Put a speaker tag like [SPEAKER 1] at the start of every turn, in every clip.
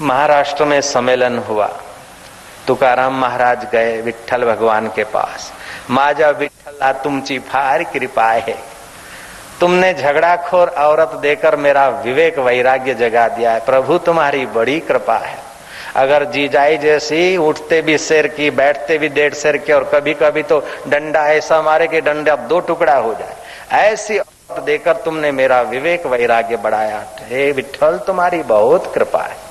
[SPEAKER 1] महाराष्ट्र में सम्मेलन हुआ। तुकाराम महाराज गए विठ्ठल भगवान के पास। माजा विठ्ठला तुमची फार कृपा है, तुमने झगड़ाखोर औरत देकर मेरा विवेक वैराग्य जगा दिया है। प्रभु तुम्हारी बड़ी कृपा है। अगर जीजाई जैसी उठते भी शेर की, बैठते भी 1.5 शेर के, और कभी कभी तो डंडा ऐसा मारे कि डंडा 2 टुकड़ा हो जाए, ऐसी औरत देकर तुमने मेरा विवेक वैराग्य बढ़ाया। हे विठ्ठल तुम्हारी बहुत कृपा है।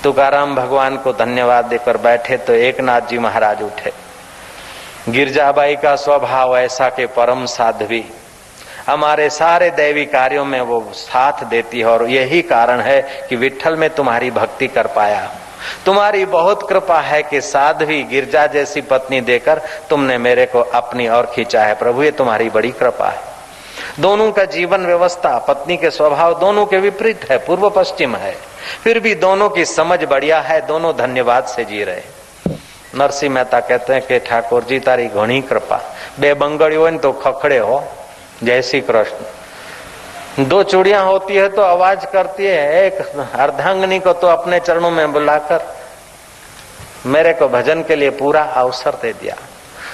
[SPEAKER 1] तुकाराम भगवान को धन्यवाद देकर बैठे तो एकनाथ जी महाराज उठे। गिरजाबाई का स्वभाव ऐसा के परम साध्वी, हमारे सारे दैवी कार्यों में वो साथ देती है, और यही कारण है कि विठ्ठल में तुम्हारी भक्ति कर पाया। तुम्हारी बहुत कृपा है कि साध्वी गिरजा जैसी पत्नी देकर तुमने मेरे को अपनी ओर खींचा है। प्रभु ये तुम्हारी बड़ी कृपा है। दोनों का जीवन व्यवस्था, पत्नी के स्वभाव दोनों के विपरीत है, पूर्व पश्चिम है, फिर भी दोनों की समझ बढ़िया है, दोनों धन्यवाद से जी रहे। नरसिंह मेहता कहते हैं कि ठाकुर जी तारी घणी कृपा, 2 बंगड़ी हो तो खखड़े हो। जय श्री कृष्ण। 2 चूड़ियां होती है तो आवाज करती है, एक अर्धांगिनी को तो अपने चरणों में बुलाकर मेरे को भजन के लिए पूरा अवसर दे दिया।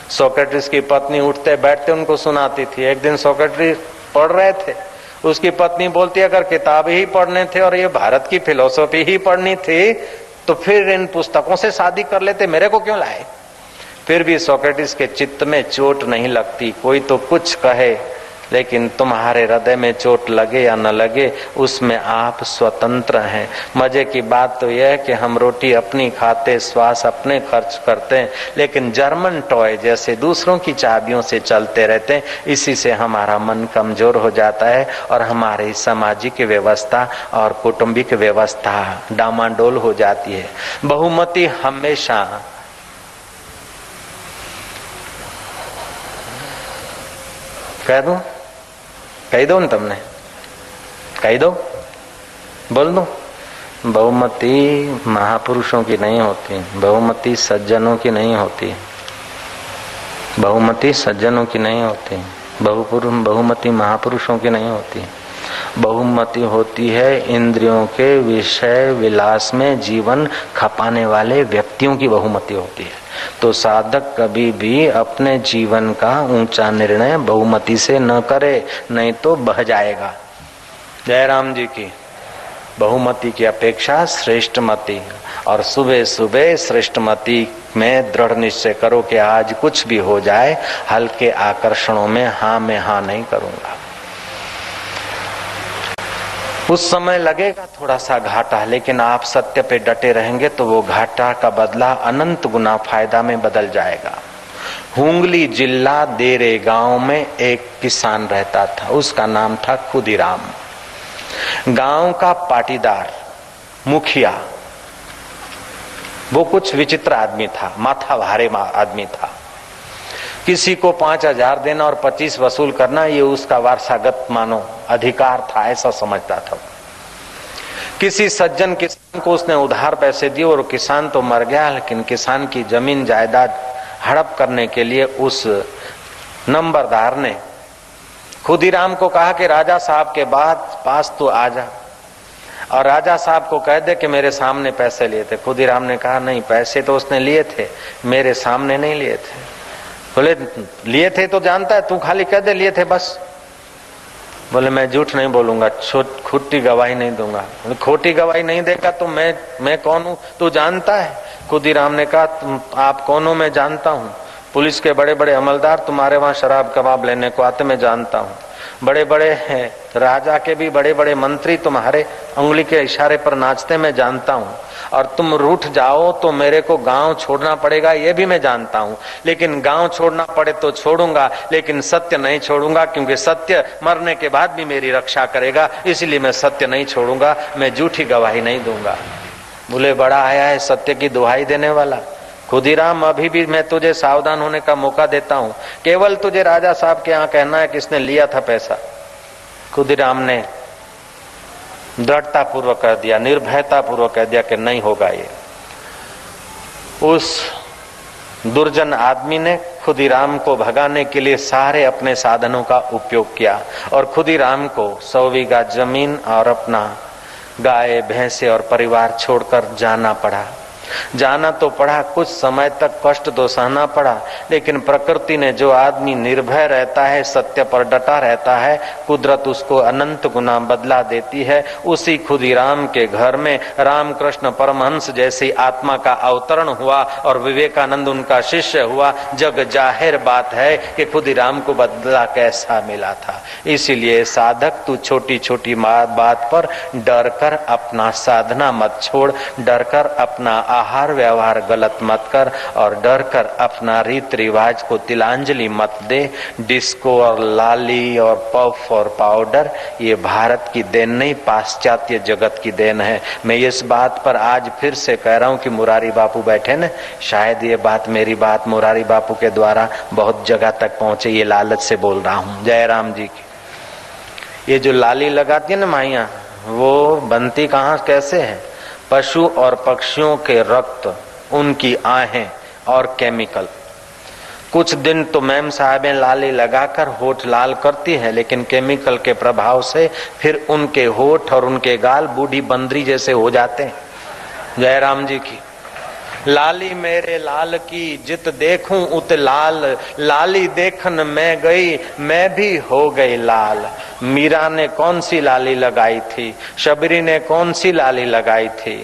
[SPEAKER 1] सोक्रेटिस की पत्नी उठते बैठते उनको सुनाती थी। एक दिन सोक्रेटिस पढ़ रहे थे, उसकी पत्नी बोलती अगर किताब ही पढ़ने थे और ये भारत की फिलोसफी ही पढ़नी थी तो फिर इन पुस्तकों से शादी कर लेते, मेरे को क्यों लाए। फिर भी सोक्रेटिस के चित्त में चोट नहीं लगती। कोई तो कुछ कहे, लेकिन तुम्हारे हृदय में चोट लगे या न लगे उसमें आप स्वतंत्र हैं। मजे की बात तो यह है कि हम रोटी अपनी खाते, श्वास अपने खर्च करते हैं, लेकिन जर्मन टॉय जैसे दूसरों की चाबियों से चलते रहते हैं। इसी से हमारा मन कमजोर हो जाता है और हमारी सामाजिक व्यवस्था और कौटुंबिक व्यवस्था डामाडोल हो जाती है। बहुमती हमेशा कह दो न, तुमने कह दो, बोल दो। बहुमती महापुरुषों की नहीं होती, बहुमती सज्जनों की नहीं होती, बहुमती सज्जनों की नहीं होती, बहुमती महापुरुषों की नहीं होती। बहुमती होती है इंद्रियों के विषय विलास में जीवन खपाने वाले व्यक्तियों की बहुमती होती है। तो साधक कभी भी अपने जीवन का ऊंचा निर्णय बहुमती से न करे, नहीं तो बह जाएगा। जयराम जी की बहुमती की अपेक्षा श्रेष्ठमती, और सुबह सुबह श्रेष्ठमती में दृढ़ निश्चय करो कि आज कुछ भी हो जाए हल्के आकर्षणों में हाँ मैं हाँ नहीं करूंगा। उस समय लगेगा थोड़ा सा घाटा, लेकिन आप सत्य पे डटे रहेंगे तो वो घाटा का बदला अनंत गुना फायदा में बदल जाएगा। हुंगली जिला देरे गांव में एक किसान रहता था, उसका नाम था खुदीराम। गांव का पाटीदार, मुखिया, वो कुछ विचित्र आदमी था, माथा भारे आदमी था। किसी को 5,000 देना और 25 वसूल करना ये उसका वारसागत मानो अधिकार था, ऐसा समझता था। किसी सज्जन किसान को उसने उधार पैसे दिए और किसान तो मर गया, लेकिन किसान की जमीन जायदाद हड़प करने के लिए उस नंबरदार ने खुदीराम को कहा कि राजा साहब के पास तू आ जा और राजा साहब को कह दे कि मेरे सामने पैसे लिए थे। खुदीराम ने कहा नहीं, पैसे तो उसने लिए थे, मेरे सामने नहीं लिए थे। बोले लिए थे तो जानता है, तू खाली कह दे लिए थे बस। बोले मैं झूठ नहीं बोलूंगा, खोटी गवाही नहीं दूंगा। खोटी गवाही नहीं देगा तो मैं कौन हूँ तू जानता है। खुदीराम ने कहा आप कौन हो मैं जानता हूँ, पुलिस के बड़े बड़े अमलदार तुम्हारे वहां शराब कबाब लेने को आते मैं जानता हूँ, बड़े बड़े हैं राजा के भी बड़े बड़े मंत्री तुम्हारे उंगली के इशारे पर नाचते मैं जानता हूँ, और तुम रूठ जाओ तो मेरे को गांव छोड़ना पड़ेगा ये भी मैं जानता हूँ। लेकिन गांव छोड़ना पड़े तो छोड़ूंगा, लेकिन सत्य नहीं छोड़ूंगा, क्योंकि सत्य मरने के बाद भी मेरी रक्षा करेगा, इसलिए मैं सत्य नहीं छोड़ूंगा, मैं झूठी गवाही नहीं दूंगा। बोले बड़ा आया है सत्य की दुहाई देने वाला। खुदीराम अभी भी मैं तुझे सावधान होने का मौका देता हूँ, केवल तुझे राजा साहब के यहाँ कहना है किसने लिया था पैसा। खुदीराम ने दृढ़ता पूर्वक कह दिया, निर्भयता पूर्वक कह दिया कि नहीं होगा ये। उस दुर्जन आदमी ने खुदीराम को भगाने के लिए सारे अपने साधनों का उपयोग किया और खुदीराम को 100 बीघा जमीन और अपना गाय भैंसे और परिवार छोड़कर जाना पड़ा। जाना तो पड़ा, कुछ समय तक कष्ट तो सहना पड़ा, लेकिन प्रकृति ने, जो आदमी निर्भय रहता है, सत्य पर डटा रहता है, कुदरत उसको अनंत गुना बदला देती है। उसी खुदीराम के घर में रामकृष्ण परमहंस जैसी आत्मा का अवतरण हुआ और विवेकानंद उनका शिष्य हुआ। जग जाहिर बात है कि खुदीराम को बदला कैसा मिला था। इसीलिए साधक, तू छोटी छोटी बात पर डर कर अपना साधना मत छोड़, डर कर अपना आहार व्यवहार गलत मत कर, और डर कर अपना रीत रिवाज को तिलांजलि मत दे। डिस्को और लाली और पफ और पाउडर ये भारत की देन नहीं, पाश्चात्य जगत की देन है। मैं इस बात पर आज फिर से कह रहा हूं कि मुरारी बापू बैठे न, शायद ये बात, मेरी बात मुरारी बापू के द्वारा बहुत जगह तक पहुंचे, ये लालच से बोल रहा हूं। जय राम जी की। ये जो लाली लगाती है ना माइया, वो बनती कहाँ कैसे है? पशु और पक्षियों के रक्त, उनकी आहें और केमिकल। कुछ दिन तो मैम साहबें लाली लगाकर होठ लाल करती है, लेकिन केमिकल के प्रभाव से फिर उनके होठ और उनके गाल बूढ़ी बंदरी जैसे हो जाते हैं। जय राम जी की। लाली मेरे लाल की जित देखूं उत लाल, लाली देखन मैं गई मैं भी हो गई लाल। मीरा ने कौन सी लाली लगाई थी? शबरी ने कौन सी लाली लगाई थी?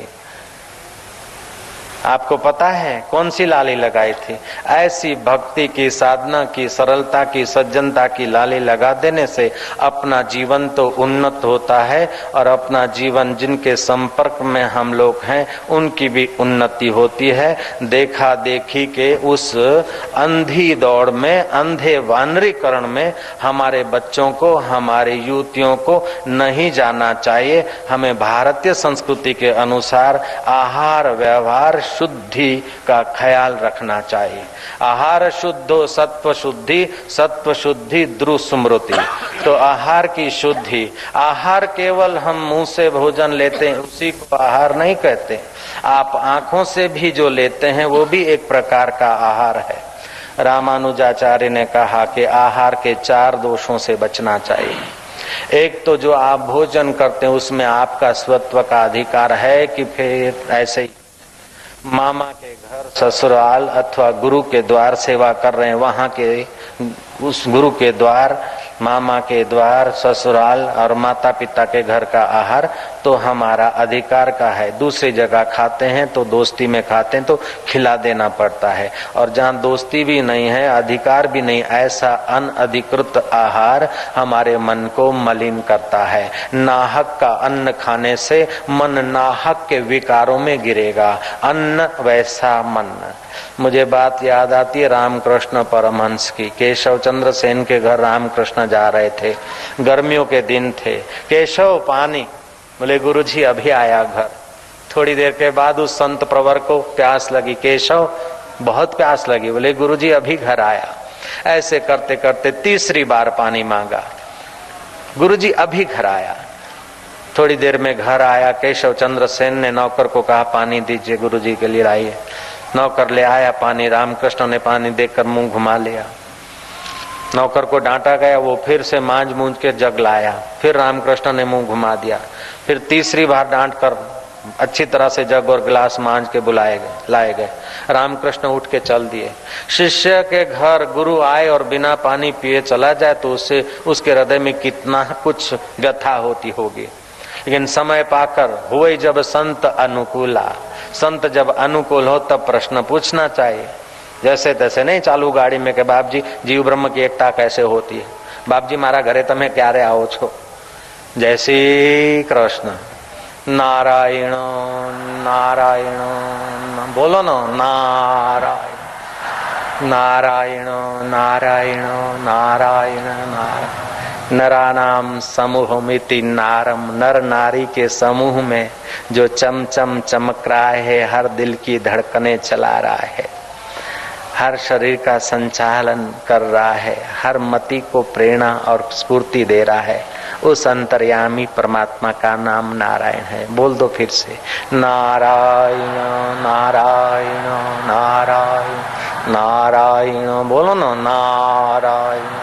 [SPEAKER 1] आपको पता है कौन सी लाली लगाई थी? ऐसी भक्ति की, साधना की, सरलता की, सज्जनता की लाली लगा देने से अपना जीवन तो उन्नत होता है, और अपना जीवन जिनके संपर्क में हम लोग हैं उनकी भी उन्नति होती है। देखा देखी के उस अंधी दौड़ में, अंधे वानरीकरण में हमारे बच्चों को, हमारे युवतियों को नहीं जाना चाहिए। हमें भारतीय संस्कृति के अनुसार आहार व्यवहार शुद्धि का ख्याल रखना चाहिए। आहार शुद्धो सत्व शुद्धि, सत्व शुद्धि द्रु स्मृति। तो आहार की शुद्धि, आहार केवल हम मुंह से भोजन लेते हैं उसी को आहार नहीं कहते। आप आंखों से भी जो लेते हैं वो भी एक प्रकार का आहार है। रामानुजाचार्य ने कहा कि आहार के 4 दोषों से बचना चाहिए। एक तो जो आप भोजन करते हैं उसमें आपका स्वत्व का अधिकार है कि फिर ऐसे ही मामा के घर, ससुराल अथवा गुरु के द्वार सेवा कर रहे हैं, वहां के उस गुरु के द्वार, मामा के द्वार, ससुराल और माता पिता के घर का आहार तो हमारा अधिकार का है। दूसरी जगह खाते हैं तो दोस्ती में खाते हैं तो खिला देना पड़ता है, और जहाँ दोस्ती भी नहीं है, अधिकार भी नहीं, ऐसा अनअधिकृत आहार हमारे मन को मलिन करता है। नाहक का अन्न खाने से मन नाहक के विकारों में गिरेगा। अन्न वैसा मन। मुझे बात याद आती है रामकृष्ण परमहंस की। केशव चंद्र सेन के घर रामकृष्ण जा रहे थे, गर्मियों के दिन थे। केशव पानी, बोले गुरुजी अभी आया घर। थोड़ी देर के बाद उस संत प्रवर को प्यास लगी, केशव बहुत प्यास लगी, बोले गुरुजी अभी घर आया। ऐसे करते करते तीसरी बार पानी मांगा, गुरुजी अभी घर आया। थोड़ी देर में घर आया। केशव चंद्र सेन ने नौकर को कहा पानी दीजिए गुरुजी के लिए लाइए। नौकर ले आया पानी। रामकृष्ण ने पानी देखकर मुंह घुमा लिया। नौकर को डांटा गया, वो फिर से मांझ मूंझ के जग लाया। फिर रामकृष्ण ने मुंह घुमा दिया। फिर तीसरी बार डांट कर अच्छी तरह से जग और गिलास मांझ के लाए गए। रामकृष्ण उठ के चल दिए। शिष्य के घर गुरु आए और बिना पानी पिए चला जाए तो उससे उसके हृदय में कितना कुछ व्यथा होती होगी। लेकिन समय पाकर हुए जब संत अनुकूला, संत जब अनुकूल हो तब प्रश्न पूछना चाहिए। जैसे तैसे नहीं चालू गाड़ी में के बाप जी जीव ब्रह्म की एकता कैसे होती है, बाप जी मारा घरे तमे क्यारे आओ छो। जय श्री कृष्ण। नारायण नारायण बोलो ना, नारायण नारायण नारायण नारायण नारायण। नरानाम समूहमिति नारम, नर नारी के समूह में जो चमचम चमक रहा है, हर दिल की धड़कनें चला रहा है, हर शरीर का संचालन कर रहा है, हर मति को प्रेरणा और स्फूर्ति दे रहा है, उस अंतर्यामी परमात्मा का नाम नारायण है। बोल दो फिर से, नारायण नारायण नारायण नारायण। बोलो ना, नारायण।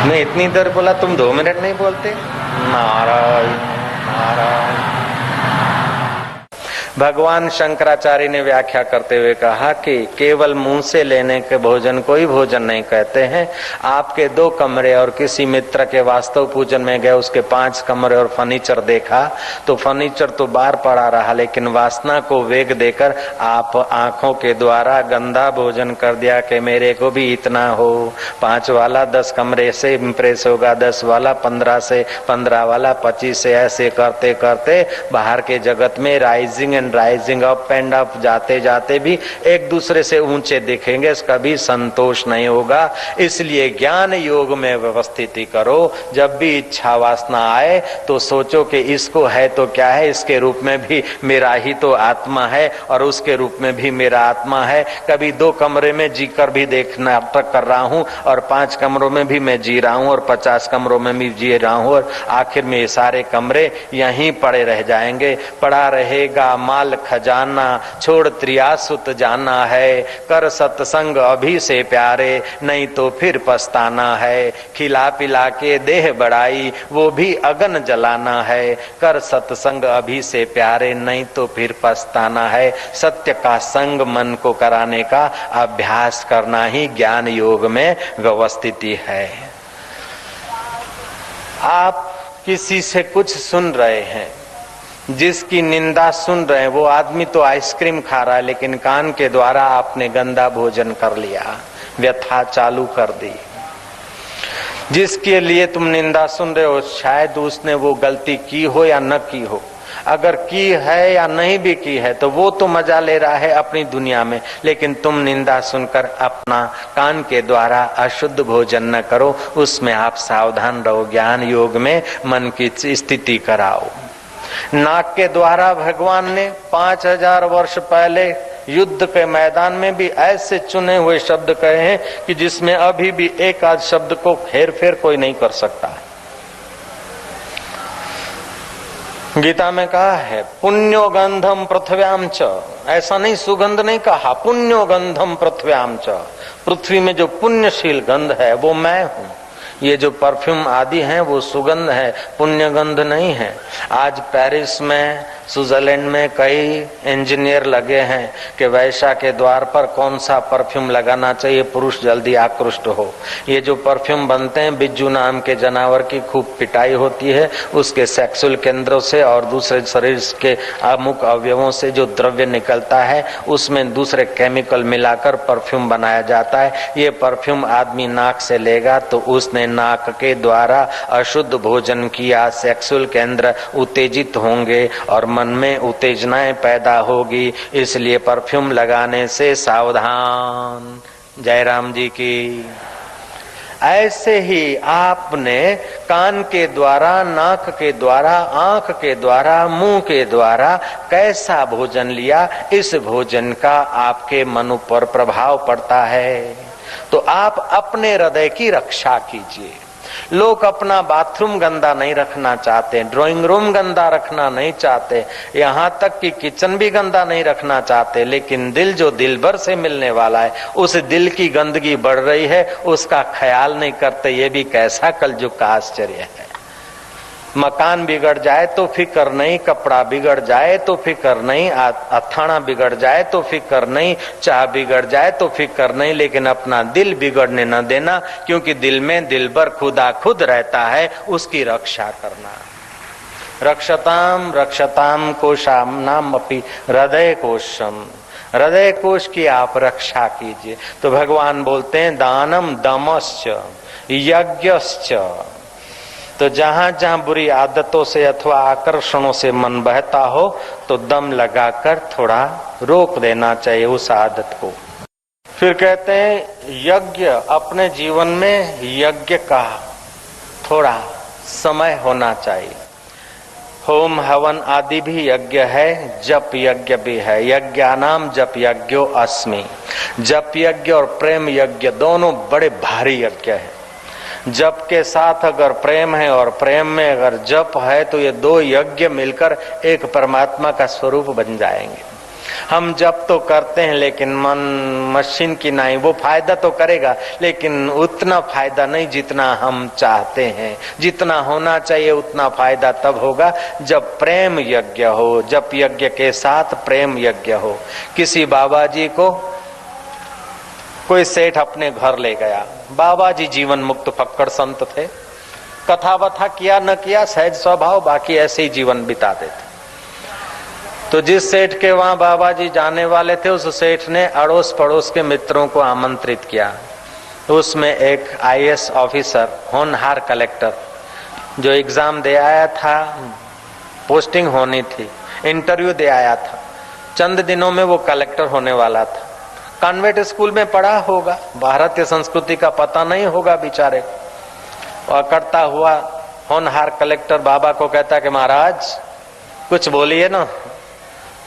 [SPEAKER 1] मैं इतनी देर बोला, तुम 2 मिनट नहीं बोलते? नारायण नारायण। भगवान शंकराचार्य ने व्याख्या करते हुए कहा कि केवल मुंह से लेने के भोजन को ही भोजन नहीं कहते हैं। आपके 2 कमरे और किसी मित्र के वास्तव पूजन में गए, उसके 5 कमरे और फर्नीचर देखा, तो फर्नीचर तो बाहर पड़ा रहा, लेकिन वासना को वेग देकर आप आंखों के द्वारा गंदा भोजन कर दिया कि मेरे को भी इतना हो। 5 वाला 10 कमरे से इम्प्रेस होगा, 10 वाला 15 से, 15 वाला 25 से, ऐसे करते करते बाहर के जगत में राइजिंग अप एंड अप जाते जाते भी एक दूसरे से ऊंचे दिखेंगे, कभी संतोष नहीं होगा। इसलिए ज्ञान योग में व्यवस्थिति करो। जब भी इच्छा वासना आए तो सोचो कि इसको है तो क्या है, इसके रूप में भी मेरा ही तो आत्मा है और उसके रूप में भी मेरा आत्मा है। कभी 2 कमरे में जीकर भी देख नाटक कर रहा हूं और 5 कमरों में भी मैं जी रहा हूं और 50 कमरों में भी जी रहा हूं, और आखिर में ये सारे कमरे यहीं पड़े रह जाएंगे। पड़ा रहेगा माल खजाना, छोड़ त्रियासुत जाना है। कर सत्संग अभी से प्यारे, नहीं तो फिर पछताना है। खिला पिला के देह बढ़ाई, वो भी अगन जलाना है। कर सत्संग अभी से प्यारे, नहीं तो फिर पछताना है। सत्य का संग मन को कराने का अभ्यास करना ही ज्ञान योग में व्यवस्थिति है। आप किसी से कुछ सुन रहे हैं, जिसकी निंदा सुन रहे हैं, वो आदमी तो आइसक्रीम खा रहा है, लेकिन कान के द्वारा आपने गंदा भोजन कर लिया, व्यथा चालू कर दी। जिसके लिए तुम निंदा सुन रहे हो, शायद उसने वो गलती की हो या न की हो। अगर की है या नहीं भी की है तो वो तो मजा ले रहा है अपनी दुनिया में, लेकिन तुम निंदा सुनकर अपना कान के द्वारा अशुद्ध भोजन न करो, उसमें आप सावधान रहो। ज्ञान योग में मन की स्थिति कराओ। नाक के द्वारा भगवान ने 5000 वर्ष पहले युद्ध के मैदान में भी ऐसे चुने हुए शब्द कहे हैं कि जिसमें अभी भी एक आध शब्द को हेर फेर कोई नहीं कर सकता। गीता में कहा है पुण्यो गंधम पृथ्व्याम च, ऐसा नहीं सुगंध नहीं कहा, पुण्यो गंधम पृथ्व्याम च, पृथ्वी में जो पुण्यशील गंध है वो मैं हूं। ये जो परफ्यूम आदि हैं वो सुगंध है, पुण्य गंध नहीं है। आज पेरिस में, स्विट्जरलैंड में कई इंजीनियर लगे हैं कि वैश्या के द्वार पर कौन सा परफ्यूम लगाना चाहिए, पुरुष जल्दी आकृष्ट हो। ये जो परफ्यूम बनते हैं, बिज्जू नाम के जानवर की खूब पिटाई होती है, उसके सेक्सुअल केंद्रों से और दूसरे शरीर के अमुक अवयवों से जो द्रव्य निकलता है, उसमें दूसरे केमिकल मिलाकर परफ्यूम बनाया जाता है। ये परफ्यूम आदमी नाक से लेगा तो उसने नाक के द्वारा अशुद्ध भोजन किया, सेक्सुअल केंद्र उत्तेजित होंगे और मन में उत्तेजनाएं पैदा होगी। इसलिए परफ्यूम लगाने से सावधान। जयराम जी की। ऐसे ही आपने कान के द्वारा, नाक के द्वारा, आंख के द्वारा, मुंह के द्वारा कैसा भोजन लिया, इस भोजन का आपके मन पर प्रभाव पड़ता है। तो आप अपने हृदय की रक्षा कीजिए। लोग अपना बाथरूम गंदा नहीं रखना चाहते, ड्राइंग रूम गंदा रखना नहीं चाहते, यहाँ तक कि किचन भी गंदा नहीं रखना चाहते, लेकिन दिल जो दिल भर से मिलने वाला है, उस दिल की गंदगी बढ़ रही है, उसका ख्याल नहीं करते। ये भी कैसा कलयुग का आश्चर्य है। मकान बिगड़ जाए तो फिक्र नहीं, कपड़ा बिगड़ जाए तो फिक्र नहीं, अथाना बिगड़ जाए तो फिक्र नहीं, चाह बिगड़ जाए तो फिक्र नहीं, लेकिन अपना दिल बिगड़ने न देना, क्योंकि दिल में दिलबर खुदा खुद रहता है, उसकी रक्षा करना। रक्षताम रक्षताम कोशाम नाम अपि हृदय कोशम, हृदय कोश की आप रक्षा कीजिए। तो भगवान बोलते हैं दानम दमश्च यज्ञश्च। तो जहां जहां बुरी आदतों से अथवा आकर्षणों से मन बहता हो तो दम लगाकर थोड़ा रोक देना चाहिए उस आदत को। फिर कहते हैं यज्ञ, अपने जीवन में यज्ञ का थोड़ा समय होना चाहिए। होम हवन आदि भी यज्ञ है, जप यज्ञ भी है। यज्ञानाम जप यज्ञो अस्मि। जप यज्ञ और प्रेम यज्ञ दोनों बड़े भारी यज्ञ है। जप के साथ अगर प्रेम है और प्रेम में अगर जप है तो ये दो यज्ञ मिलकर एक परमात्मा का स्वरूप बन जाएंगे। हम जप तो करते हैं लेकिन मन मशीन की नहीं, वो फायदा तो करेगा लेकिन उतना फायदा नहीं जितना हम चाहते हैं। जितना होना चाहिए उतना फायदा तब होगा जब प्रेम यज्ञ हो, जप यज्ञ के साथ प्रेम यज्ञ हो। किसी बाबा जी को कोई सेठ अपने घर ले गया। बाबा जी जीवन मुक्त फक्कड़ संत थे, कथा वथा किया न किया, सहज स्वभाव, बाकी ऐसे ही जीवन बिताते थे। तो जिस सेठ के वहां बाबा जी जाने वाले थे, उस सेठ ने अड़ोस पड़ोस के मित्रों को आमंत्रित किया। उसमें एक आईएएस ऑफिसर, होनहार कलेक्टर, जो एग्जाम दे आया था, पोस्टिंग होनी थी, इंटरव्यू दे आया था, चंद दिनों में वो कलेक्टर होने वाला था। कॉन्वेंट स्कूल में पढ़ा होगा, भारतीय संस्कृति का पता नहीं होगा बेचारे को। अकड़ता हुआ होनहार कलेक्टर बाबा को कहता कि महाराज कुछ बोलिए ना।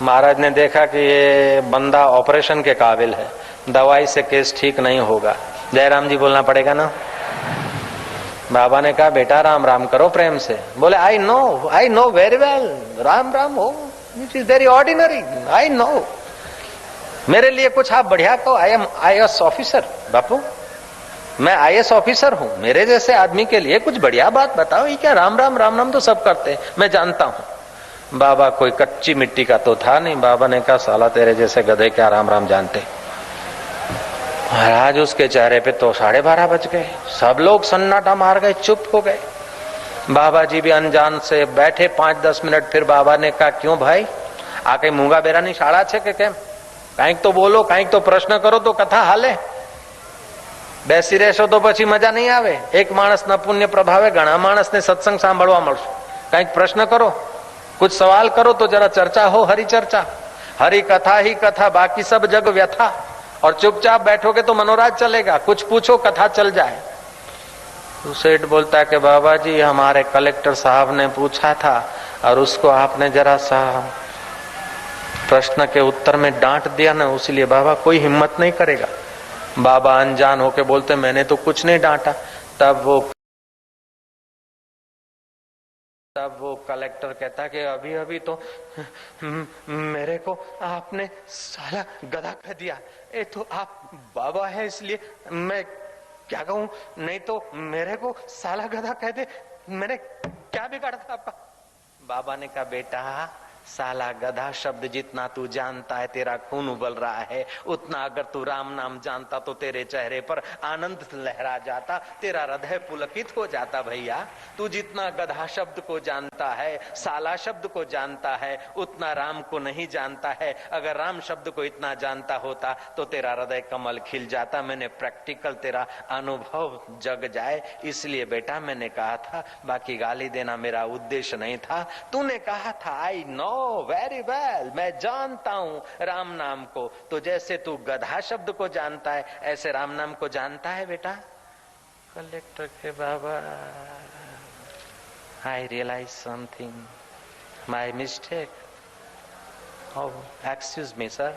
[SPEAKER 1] महाराज ने देखा कि ये बंदा ऑपरेशन के काबिल है, दवाई से केस ठीक नहीं होगा, जयराम जी बोलना पड़ेगा ना। बाबा ने कहा बेटा राम राम करो प्रेम से। बोले I know very well, Ram Ram हो, it is very ordinary, I know. मेरे लिए कुछ आप बढ़िया कहो, आई एम आईएएस ऑफिसर। बापू मैं आईएएस ऑफिसर हूं, मेरे जैसे आदमी के लिए कुछ बढ़िया बात बताओ। ये क्या राम राम तो सब करते हैं, मैं जानता हूं। बाबा कोई कच्ची मिट्टी का तो था नहीं। बाबा ने कहा साला तेरे जैसे गधे क्या राम राम जानते। महाराज उसके चेहरे पे तो 12:30 बज गए, सब लोग सन्नाटा मार गए, चुप हो गए। बाबा जी भी अनजान से बैठे 5-10 मिनट, फिर बाबा ने कहा क्यों भाई, आके मूंगा बेरानी शाळा छे के केम, कांईक तो बोलो, कांईक तो प्रश्न करो तो कथा हाले। બેસી રહેશો તો પછી મજા નહીં આવે। એક માણસના પુણ્ય પ્રભાવે ઘણા માણસને સત્સંગ સાંભળવા મળશે। કંઈક પ્રશ્ન કરો, कुछ सवाल करो तो जरा चर्चा हो, हरि चर्चा, हरि कथा ही कथा, बाकी सब जग व्यथा। और चुपचाप बैठोगे तो मनोराज चलेगा, कुछ पूछो कथा चल जाए। तो सेठ बोलता है कि बाबा जी हमारे कलेक्टर साहब ने पूछा था और उसको आपने जरा सा प्रश्न के उत्तर में डांट दिया ना, उसलिए बाबा कोई हिम्मत नहीं करेगा। बाबा अनजान होके बोलते मैंने तो कुछ नहीं डांटा। तब वो कलेक्टर कहता कि अभी अभी तो मेरे को आपने साला गधा कह दिया। ये तो आप बाबा है इसलिए मैं क्या कहूं, नहीं तो मेरे को साला गधा कह दे, मैंने क्या बिगाड़ा था आपका। बाबा ने कहा बेटा साला गधा शब्द जितना तू जानता है, तेरा खून उबल रहा है, उतना अगर तू राम नाम जानता तो तेरे चेहरे पर आनंद लहरा जाता, तेरा हृदय पुलकित हो जाता। भैया तू जितना गधा शब्द को जानता है, साला शब्द को जानता है, उतना राम को नहीं जानता है। अगर राम शब्द को इतना जानता होता तो तेरा हृदय कमल खिल जाता। मैंने प्रैक्टिकल तेरा अनुभव जग जाए इसलिए बेटा मैंने कहा था, बाकी गाली देना मेरा उद्देश्य नहीं था। तूने कहा था आई नो वेरी वेल, मैं जानता हूं राम नाम को, तो जैसे तू गधा शब्द को जानता है ऐसे राम नाम को जानता है बेटा। कलेक्टर के बाबा I realize something, my mistake, excuse me sir.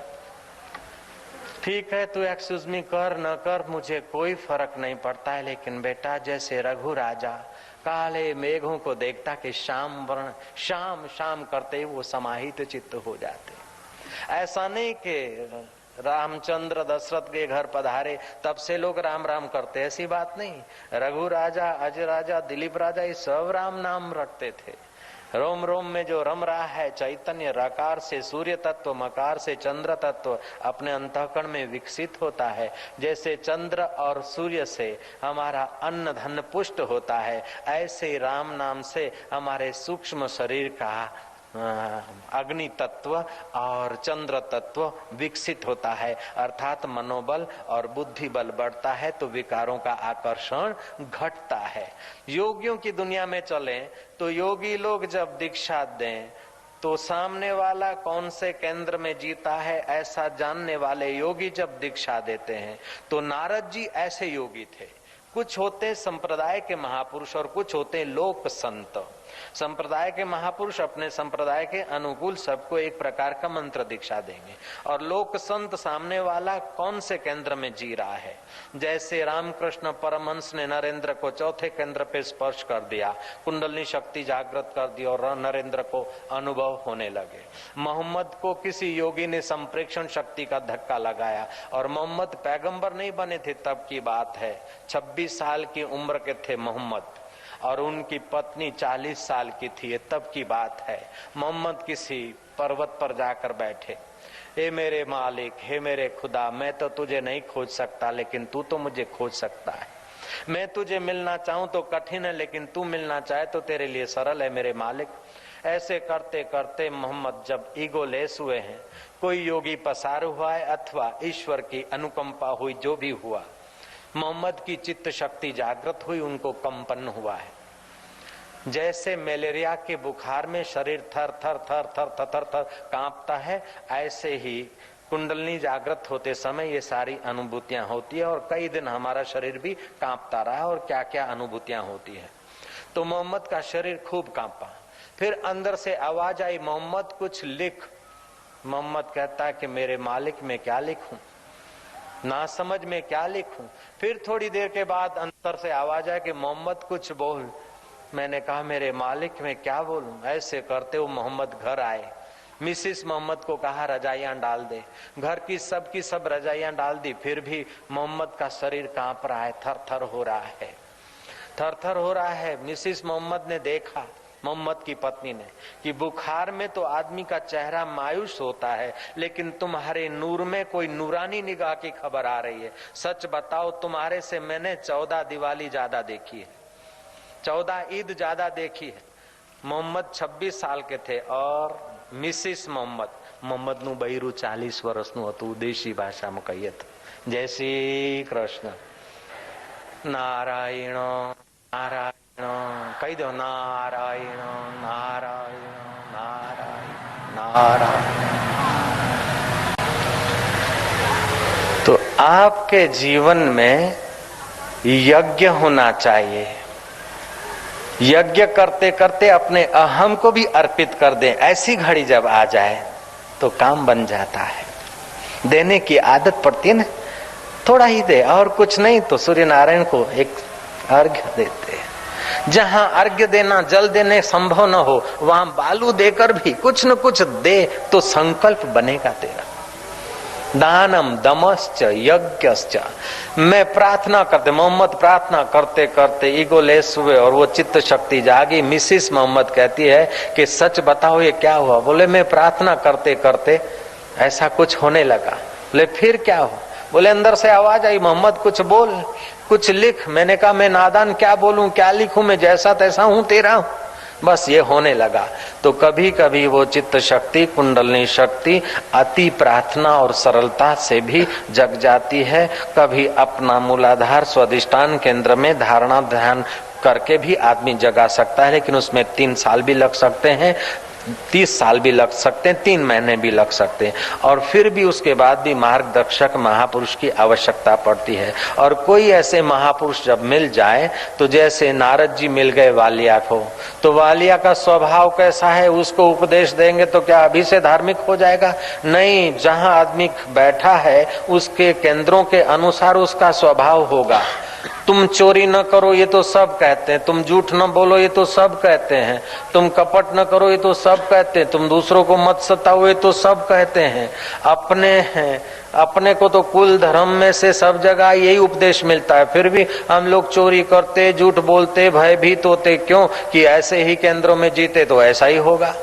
[SPEAKER 1] ठीक है तू एक्सक्यूज मी कर न कर मुझे कोई फर्क नहीं पड़ता है, लेकिन बेटा जैसे रघु राजा काले मेघों को देखता कि शाम वर्ण शाम शाम करते ही वो समाहित चित्त हो जाते। ऐसा नहीं कि रामचंद्र दशरथ के घर पधारे तब से लोग राम राम करते, ऐसी बात नहीं। रघु राजा, अज राजा, दिलीप राजा ये सब राम नाम रखते थे। रोम रोम में जो रम रहा है चैतन्य, रकार से सूर्य तत्व, मकार से चंद्र तत्व अपने अंतःकरण में विकसित होता है। जैसे चंद्र और सूर्य से हमारा अन्न धन पुष्ट होता है, ऐसे राम नाम से हमारे सूक्ष्म शरीर का अग्नि तत्व और चंद्र तत्व विकसित होता है, अर्थात मनोबल और बुद्धि बल बढ़ता है तो विकारों का आकर्षण घटता है। योगियों की दुनिया में चलें तो योगी लोग जब दीक्षा दें तो सामने वाला कौन से केंद्र में जीता है ऐसा जानने वाले योगी जब दीक्षा देते हैं, तो नारद जी ऐसे योगी थे। कुछ होते संप्रदाय के महापुरुष और कुछ होते लोक संत। संप्रदाय के महापुरुष अपने संप्रदाय के अनुकूल सबको एक प्रकार का मंत्र दीक्षा देंगे, और लोक संत सामने वाला कौन से केंद्र में जी रहा है। जैसे रामकृष्ण परमहंस ने नरेंद्र को चौथे केंद्र पे स्पर्श कर दिया, कुंडलनी शक्ति जागृत कर दी और नरेंद्र को अनुभव होने लगे। मोहम्मद को किसी योगी ने संप्रेक्षण शक्ति का धक्का लगाया, और मोहम्मद पैगंबर नहीं बने थे तब की बात है। 26 साल की उम्र के थे मोहम्मद, और उनकी पत्नी 40 साल की थी, ये तब की बात है। मोहम्मद किसी पर्वत पर जाकर बैठे, हे मेरे मालिक, हे मेरे खुदा, मैं तो तुझे नहीं खोज सकता, लेकिन तू तो मुझे खोज सकता है। मैं तुझे मिलना चाहूं तो कठिन है, लेकिन तू मिलना चाहे तो तेरे लिए सरल है मेरे मालिक। ऐसे करते करते मोहम्मद जब ईगो लेस हुए हैं, कोई योगी पसार हुआ है अथवा ईश्वर की अनुकंपा हुई, जो भी हुआ, मोहम्मद की चित्त शक्ति जागृत हुई, उनको कंपन हुआ है। जैसे मलेरिया के बुखार में शरीर थर थर थर थर थर थर थर कांपता है, ऐसे ही कुंडलनी जागृत होते समय ये सारी अनुभूतियां होती है, और कई दिन हमारा शरीर भी कांपता रहा, और क्या क्या अनुभूतियां होती है। तो मोहम्मद का शरीर खूब कांपा। फिर अंदर से आवाज आई, मोहम्मद कुछ लिख। मोहम्मद कहता है कि मेरे मालिक मैं क्या लिखूं, ना समझ में क्या लिखूं। फिर थोड़ी देर के बाद अंदर से आवाज आया कि मोहम्मद कुछ बोल। मैंने कहा मेरे मालिक मैं क्या बोलूं। ऐसे करते हुए मोहम्मद घर आए। मिसिस मोहम्मद को कहा रजाइयां डाल दे। घर की सब रजाइयां डाल दी, फिर भी मोहम्मद का शरीर कांप रहा है, थर थर हो रहा है, थर थर हो रहा है। मिसिस मोहम्मद ने देखा, मोहम्मद की पत्नी ने, कि बुखार में तो आदमी का चेहरा मायूस होता है, लेकिन तुम्हारे नूर में कोई नूरानी निगाह की खबर आ रही है। सच बताओ, तुम्हारे से मैंने 14 दिवाली ज्यादा देखी है, 14 ईद ज्यादा देखी है। मोहम्मद 26 साल के थे, और મિસિસ મોહમ્મદનું બૈરું 40 વર્ષનું હતું, દેશી ભાષામાં કહીએ તો. જય શ્રી કૃષ્ણ. નારાયણ નારાયણ કહી દો, નારાયણ નારાયણ નારાયણ નારાયણ. तो आपके जीवन में यज्ञ होना चाहिए. यज्ञ करते करते अपने अहम को भी अर्पित कर दें. ऐसी घड़ी जब आ जाए तो काम बन जाता है. देने की आदत पड़ती है ना, थोड़ा ही दे और कुछ नहीं तो सूर्य नारायण को एक अर्घ्य देते. जहां अर्घ्य देना, जल देने संभव न हो, वहां बालू देकर भी कुछ न कुछ दे तो संकल्प बनेगा तेरा. दानम दमश्च यज्ञश्च. मैं प्रार्थना करते, मोहम्मद प्रार्थना करते करते ईगो लेस हुए और वो चित्त शक्ति जागी. मिसिस मोहम्मद कहती है कि सच बताओ ये क्या हुआ. बोले मैं प्रार्थना करते करते ऐसा कुछ होने लगा. बोले फिर क्या हुआ. बोले अंदर से आवाज आई, मोहम्मद कुछ बोल, कुछ लिख. मैंने कहा मैं नादान क्या बोलूं, क्या लिखूं, मैं जैसा तैसा हूं, तेरा हूं. बस ये होने लगा. तो कभी कभी वो चित्त शक्ति, कुंडलनी शक्ति अति प्रार्थना और सरलता से भी जग जाती है. कभी अपना मूलाधार स्वाधिष्ठान केंद्र में धारणा ध्यान करके भी आदमी जगा सकता है, लेकिन उसमें 3 साल भी लग सकते हैं, 30 साल भी लग सकते हैं, 3 महीने भी लग सकते हैं. और फिर भी उसके बाद भी मार्गदर्शक महापुरुष की आवश्यकता पड़ती है. और कोई ऐसे महापुरुष जब मिल जाए, तो जैसे नारद जी मिल गए वालिया को, तो वालिया का स्वभाव कैसा है, उसको उपदेश देंगे तो क्या अभी से धार्मिक हो जाएगा. नहीं, जहां आदमी बैठा है उसके केंद्रों के अनुसार उसका स्वभाव होगा. तुम चोरी न करो ये तो सब कहते हैं, तुम झूठ न बोलो ये तो सब कहते हैं, तुम कपट न करो ये तो सब कहते हैं, तुम दूसरों को मत सताओ ये तो सब कहते हैं. अपने को तो कुल धर्म में से सब जगह यही उपदेश मिलता है. फिर भी हम लोग चोरी करते, झूठ बोलते, भयभीत होते. क्यों? कि ऐसे ही केंद्रों में जीते तो ऐसा ही होगा.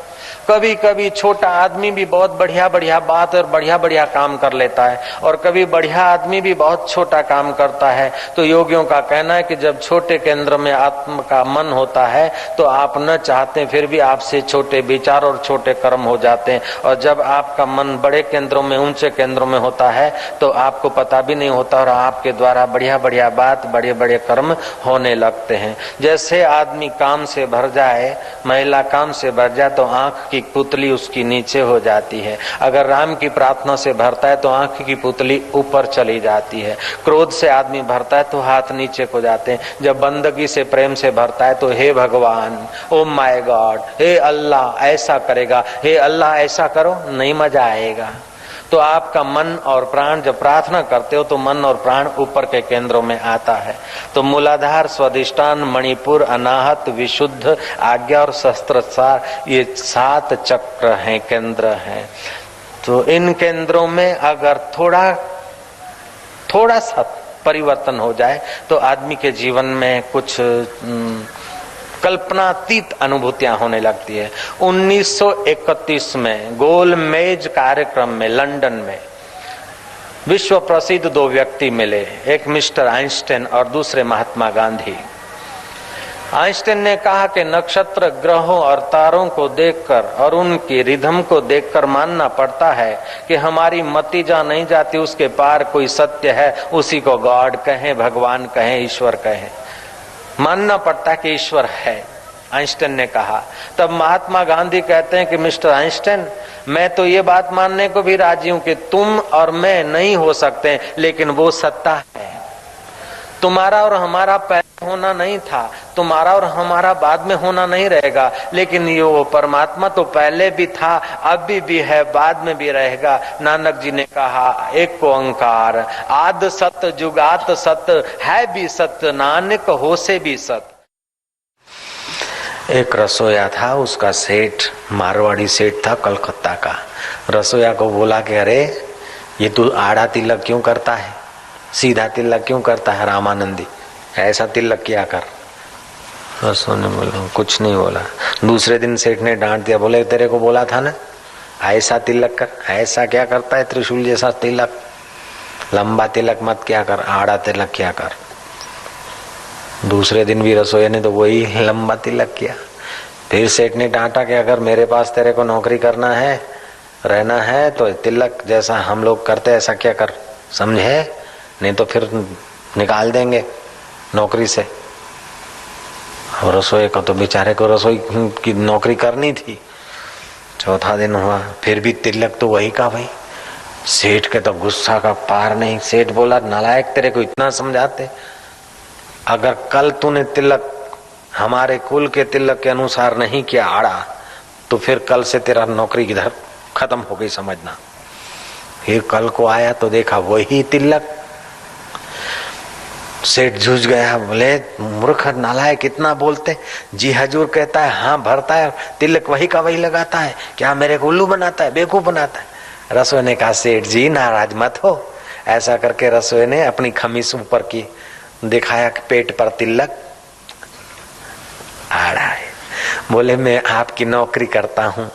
[SPEAKER 1] कभी कभी छोटा आदमी भी बहुत बढ़िया बढ़िया बात और बढ़िया बढ़िया काम कर लेता है, और कभी बढ़िया आदमी भी बहुत छोटा काम करता है. तो योगियों का कहना है कि जब छोटे केंद्र में आत्म का मन होता है तो आप न चाहते फिर भी आपसे छोटे विचार और छोटे कर्म हो जाते हैं. और जब आपका मन बड़े केंद्रों में, ऊंचे केंद्रों में होता है तो आपको पता भी नहीं होता, और आपके द्वारा बढ़िया बढ़िया बात, बड़े बड़े कर्म होने लगते हैं. जैसे आदमी काम से भर जाए, महिला काम से भर जाए, तो आंख की की पुतली उसकी नीचे हो जाती है। अगर राम की प्रार्थना से भरता है तो आंख की पुतली ऊपर चली जाती है। क्रोध से आदमी भरता है तो हाथ नीचे को जाते हैं। जब बंदगी से प्रेम से भरता है तो हे भगवान, ओ माय गॉड, हे अल्लाह ऐसा करेगा, हे अल्लाह ऐसा करो, नहीं मजा आएगा। तो आपका मन और प्राण जब प्रार्थना करते हो तो मन और प्राण ऊपर के केंद्रों में आता है। तो मूलाधार, स्वादिष्टान, मणिपुर, अनाहत, विशुद्ध, आज्ञा और शस्त्रसार, ये 7 चक्र हैं, केंद्र हैं। तो इन केंद्रों में अगर थोड़ा सा परिवर्तन हो जाए तो आदमी के जीवन में कुछ कल्पनातीत अनुभूतियां होने लगती है। 1931 में गोलमेज कार्यक्रम में लंदन में विश्व प्रसिद्ध 2 व्यक्ति मिले, एक मिस्टर आइंस्टाइन और दूसरे महात्मा गांधी। आइंस्टाइन ने कहा कि नक्षत्र, ग्रहों और तारों को देखकर और उनकी रिदम को देखकर मानना पड़ता है कि हमारी मति जहां नहीं जाती उसके पार कोई सत्य है, उसी को गॉड कहें, भगवान कहें, ईश्वर कहें। मानना पड़ता है कि ईश्वर है, आइंस्टाइन ने कहा। तब महात्मा गांधी कहते हैं कि मिस्टर आइंस्टाइन, मैं तो ये बात मानने को भी राजी हूं कि तुम और मैं नहीं हो सकते, लेकिन वो सत्ता है। तुम्हारा और हमारा पहले होना नहीं था, तुम्हारा और हमारा बाद में होना नहीं रहेगा, लेकिन ये वो परमात्मा तो पहले भी था, अभी भी है, बाद में भी रहेगा। नानक जी ने कहा एक ओंकार, आद सत जुगात सत, है भी सत्य नानक हो से भी सत्य। एक रसोईया था, उसका सेठ मारवाड़ी सेठ था कलकत्ता का। रसोईया को बोला कि अरे ये तू आड़ा तिलक क्यों करता है, सीधा तिलक क्यों करता है रामानंदी, ऐसा तिलक किया कर। रसोई ने बोला, कुछ नहीं बोला। दूसरे दिन सेठ ने डांट दिया, बोले तेरे को बोला था ना ऐसा तिलक कर, ऐसा क्या करता है त्रिशूल जैसा तिलक, लंबा तिलक मत क्या कर, आड़ा तिलक क्या कर। दूसरे दिन भी रसोई ने तो वही लंबा तिलक किया। फिर सेठ ने डांटा कि अगर मेरे पास तेरे को नौकरी करना है, रहना है, तो तिलक जैसा हम लोग करते ऐसा क्या कर, समझे, नहीं तो फिर निकाल देंगे नौकरी से। और रसोई को तो बेचारे को रसोई की नौकरी करनी थी। चौथा दिन हुआ, फिर भी तिलक तो वही का भाई। सेठ के तो गुस्सा का पार नहीं। सेठ बोला, नालायक, तेरे को इतना समझाते, अगर कल तूने तिलक हमारे कुल के तिलक के अनुसार नहीं किया आड़ा, तो फिर कल से तेरा नौकरी किधर खत्म हो गई समझना। फिर कल को आया तो देखा वही तिलक। सेठ जूझ गया, बोले मूर्ख नालायक कितना बोलते, जी हजूर कहता है हाँ भरता है, तिलक वही का वही लगाता है, क्या मेरे को उल्लू बनाता है, बेवकूफ बनाता है। रसोई ने कहा सेठ जी नाराज मत हो। ऐसा करके रसोई ने अपनी खमीस ऊपर की दिखाया कि पेट पर तिलक आड़ा है। बोले मैं आपकी नौकरी करता हूँ,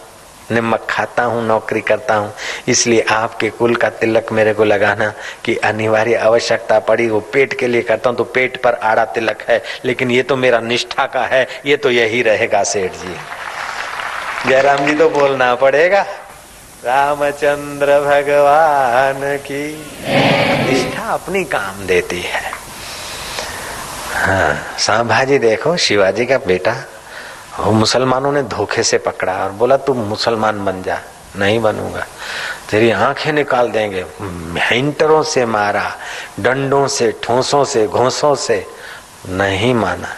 [SPEAKER 1] नमक खाता हूँ, नौकरी करता हूँ, इसलिए आपके कुल का तिलक मेरे को लगाना की अनिवार्य आवश्यकता पड़ी, वो पेट के लिए करता हूँ, तो पेट पर आड़ा तिलक है, लेकिन ये तो मेरा निष्ठा का है, ये तो यही रहेगा सेठ जी। जयराम जी तो बोलना पड़ेगा, रामचंद्र भगवान की निष्ठा अपनी काम देती है। हाँ, संभाजी देखो, शिवाजी का बेटा, वो मुसलमानों ने धोखे से पकड़ा और बोला तू मुसलमान बन जा। नहीं बनूंगा, तेरी आंखें निकाल देंगे। हिंटरों से मारा, डंडों से, ठोसों से, घोंसों से, नहीं माना।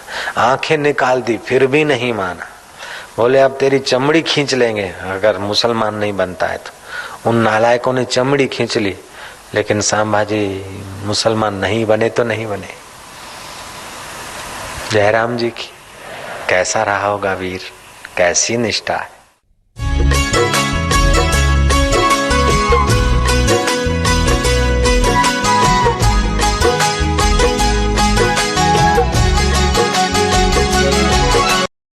[SPEAKER 1] आंखें निकाल दी फिर भी नहीं माना। बोले अब तेरी चमड़ी खींच लेंगे अगर मुसलमान नहीं बनता है तो। उन नालायकों ने चमड़ी खींच ली, लेकिन संभाजी मुसलमान नहीं बने तो नहीं बने। जयराम जी की कैसा रहा होगा वीर, कैसी निष्ठा है।